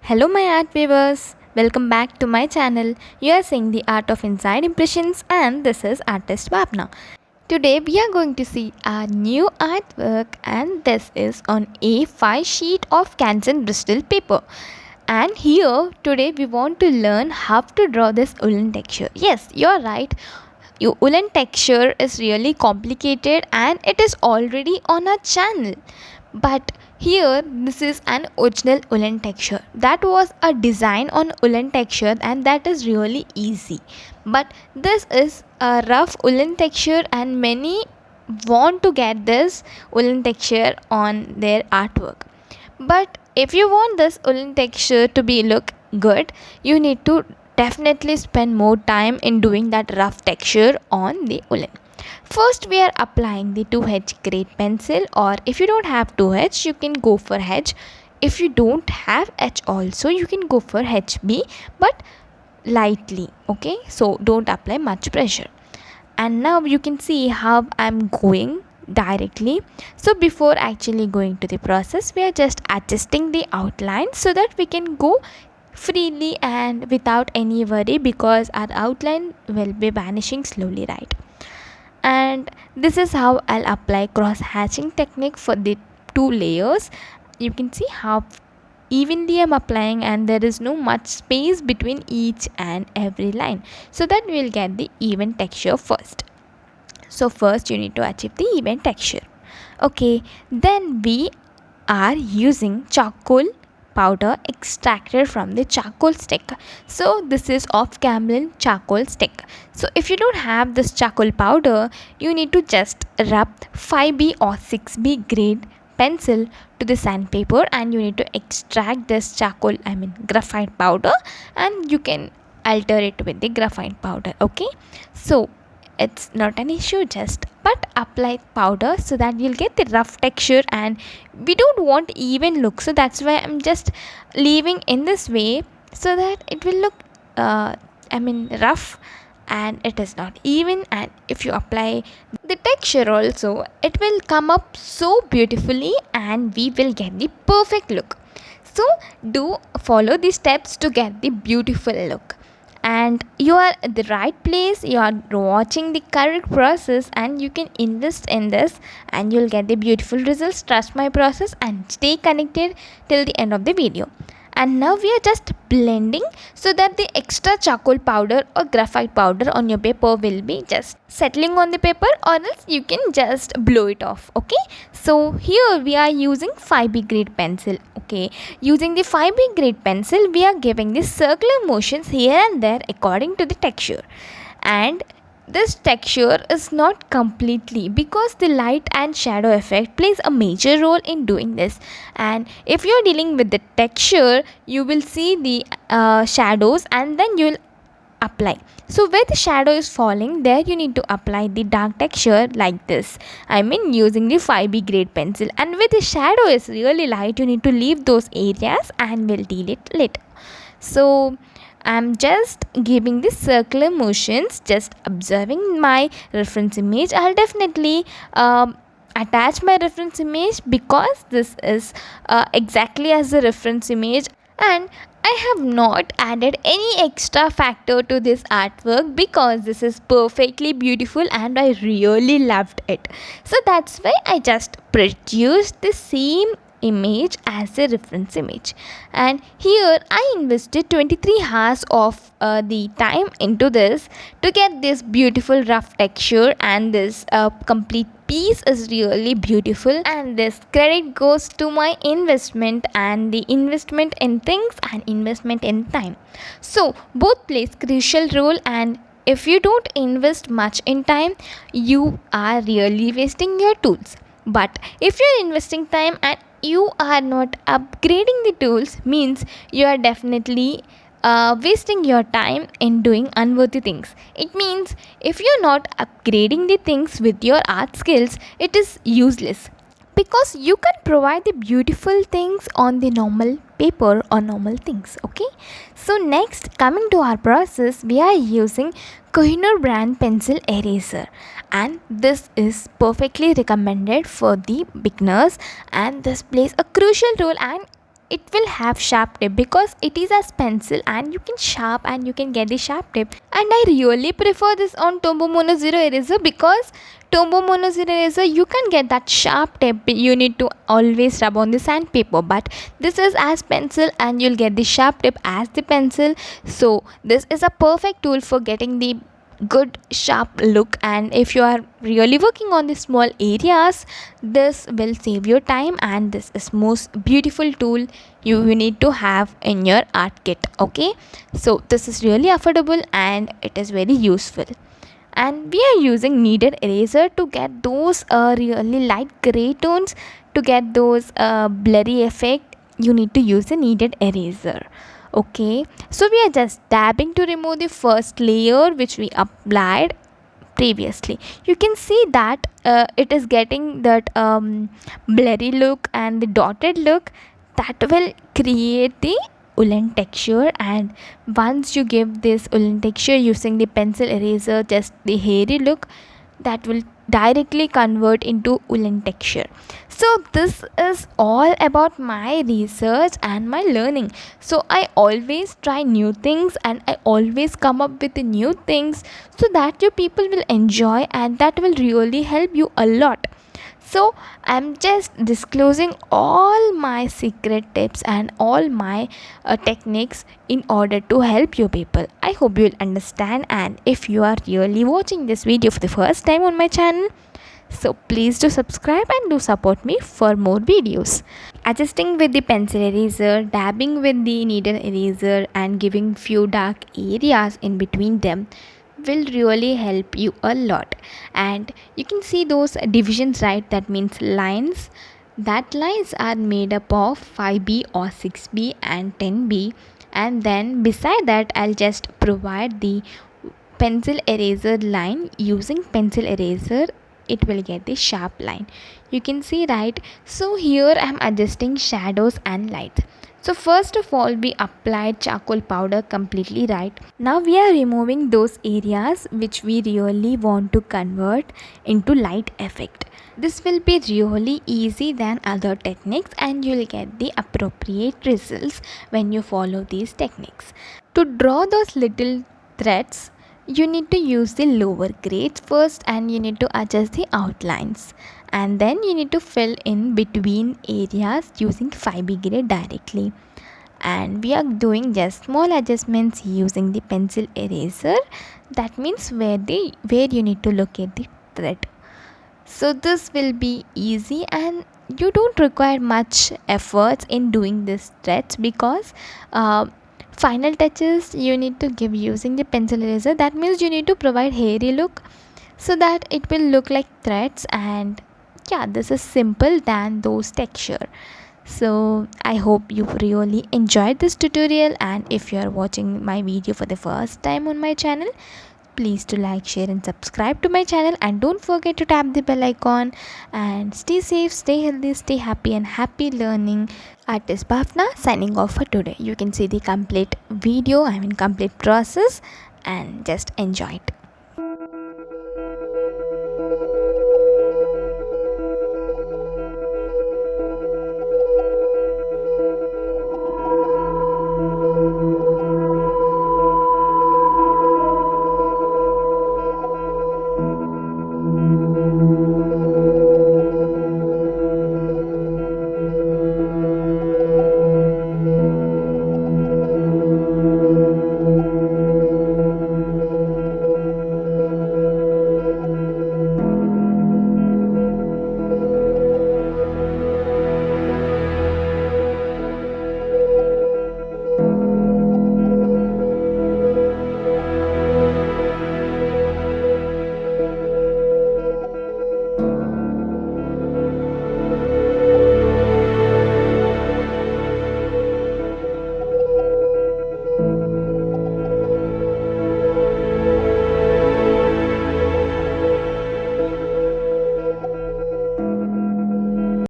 Hello my art viewers, welcome back to my channel. You are seeing the art of inside impressions and this is artist Vapna. Today we are going to see a new artwork and this is on A5 sheet of Canson Bristol paper. And here today we want to learn how to draw this woolen texture. Yes, you are right. Your woolen texture is really complicated and it is already on our channel. But here this is an original woolen texture. That was a design on woolen texture and that is really easy. But this is a rough woolen texture and many want to get this woolen texture on their artwork. But if you want this woolen texture to be look good, you need to definitely spend more time in doing that rough texture on the woolen. First we are applying the 2H grade pencil, or if you don't have 2H you can go for H. If you don't have H also you can go for HB, but lightly, okay, so don't apply much pressure. And now you can see how I'm going directly. So before actually going to the process, we are just adjusting the outline so that we can go freely and without any worry, because our outline will be vanishing slowly, right? And this is how I'll apply cross hatching technique for the two layers. You can see how evenly I'm applying and there is no much space between each and every line, so that we will get the even texture first. So first you need to achieve the even texture. Okay, then we are using charcoal powder extracted from the charcoal stick. So this is of Camlin charcoal stick. So if you don't have this charcoal powder, you need to just rub 5B or 6B grade pencil to the sandpaper and you need to extract this graphite powder, and you can alter it with the graphite powder. Okay, so it's not an issue, just but apply powder so that you'll get the rough texture, and we don't want even look, so that's why I'm just leaving in this way so that it will look rough and it is not even. And if you apply the texture also, it will come up so beautifully and we will get the perfect look. So do follow these steps to get the beautiful look, and you are at the right place. You are watching the correct process and you can invest in this and you'll get the beautiful results. Trust my process and stay connected till the end of the video. And now we are just blending so that the extra charcoal powder or graphite powder on your paper will be just settling on the paper, or else you can just blow it off. Okay, so here we are using 5B grade pencil. Okay, using the 5B grade pencil we are giving the circular motions here and there according to the texture. And this texture is not completely, because the light and shadow effect plays a major role in doing this. And if you're dealing with the texture, you will see the shadows and then you will apply. So where the shadow is falling, there you need to apply the dark texture like this, using the 5B grade pencil. And where the shadow is really light, you need to leave those areas and we'll deal it later. So I'm just giving the circular motions, just observing my reference image. I'll definitely attach my reference image, because this is exactly as the reference image, and I have not added any extra factor to this artwork because this is perfectly beautiful and I really loved it. So that's why I just produced the same image as a reference image. And here I invested 23 hours of the time into this to get this beautiful rough texture, and this complete piece is really beautiful, and this credit goes to my investment, and the investment in things and investment in time. So both plays crucial role, and if you don't invest much in time, you are really wasting your tools. But if you're investing time and you are not upgrading the tools, means you are definitely wasting your time in doing unworthy things. It means if you're not upgrading the things with your art skills, it is useless, because you can provide the beautiful things on the normal paper or normal things. Okay, so next, coming to our process, we are using Kohinoor brand pencil eraser, and this is perfectly recommended for the beginners, and this plays a crucial role and it will have sharp tip because it is as pencil and you can sharp and you can get the sharp tip. And I really prefer this on Tombow Mono Zero eraser because Tombow Mono Zero eraser you can get that sharp tip, you need to always rub on the sandpaper, but this is as pencil and you'll get the sharp tip as the pencil. So this is a perfect tool for getting the good sharp look, and if you are really working on the small areas, this will save your time, and this is most beautiful tool you need to have in your art kit. Okay, so this is really affordable and it is very useful. And we are using kneaded eraser to get those really light gray tones. To get those blurry effect, you need to use a kneaded eraser. Okay, so we are just dabbing to remove the first layer which we applied previously. You can see that it is getting that blurry look and the dotted look that will create the woolen texture. And once you give this woolen texture using the pencil eraser, just the hairy look, that will directly convert into woolen texture. So this is all about my research and my learning. So I always try new things and I always come up with new things so that your people will enjoy, and that will really help you a lot. So I'm just disclosing all my secret tips and all my techniques in order to help you people. I hope you'll understand, and if you are really watching this video for the first time on my channel, so please do subscribe and do support me for more videos. Adjusting with the pencil eraser, dabbing with the needle eraser, and giving few dark areas in between them will really help you a lot. And you can see those divisions, right? That means lines. That lines are made up of 5B or 6B and 10B, and then beside that I'll just provide the pencil eraser line. Using pencil eraser, it will get the sharp line. You can see, right? So here I'm adjusting shadows and light. So first of all, we applied charcoal powder completely, right? Now we are removing those areas which we really want to convert into light effect. This will be really easy than other techniques, and you will get the appropriate results when you follow these techniques. To draw those little threads, you need to use the lower grades first, and you need to adjust the outlines, and then you need to fill in between areas using 5B grade directly. And we are doing just small adjustments using the pencil eraser. That means where you need to locate the thread. So this will be easy, and you don't require much efforts in doing this threads because final touches you need to give using the pencil eraser. That means you need to provide hairy look so that it will look like threads. And yeah, this is simple than those texture. So I hope you really enjoyed this tutorial, and if you are watching my video for the first time on my channel, please to like, share and subscribe to my channel, and don't forget to tap the bell icon. And stay safe, stay healthy, stay happy, and happy learning. Artist Bhavna signing off for today. You can see the complete video, complete process, and just enjoy it.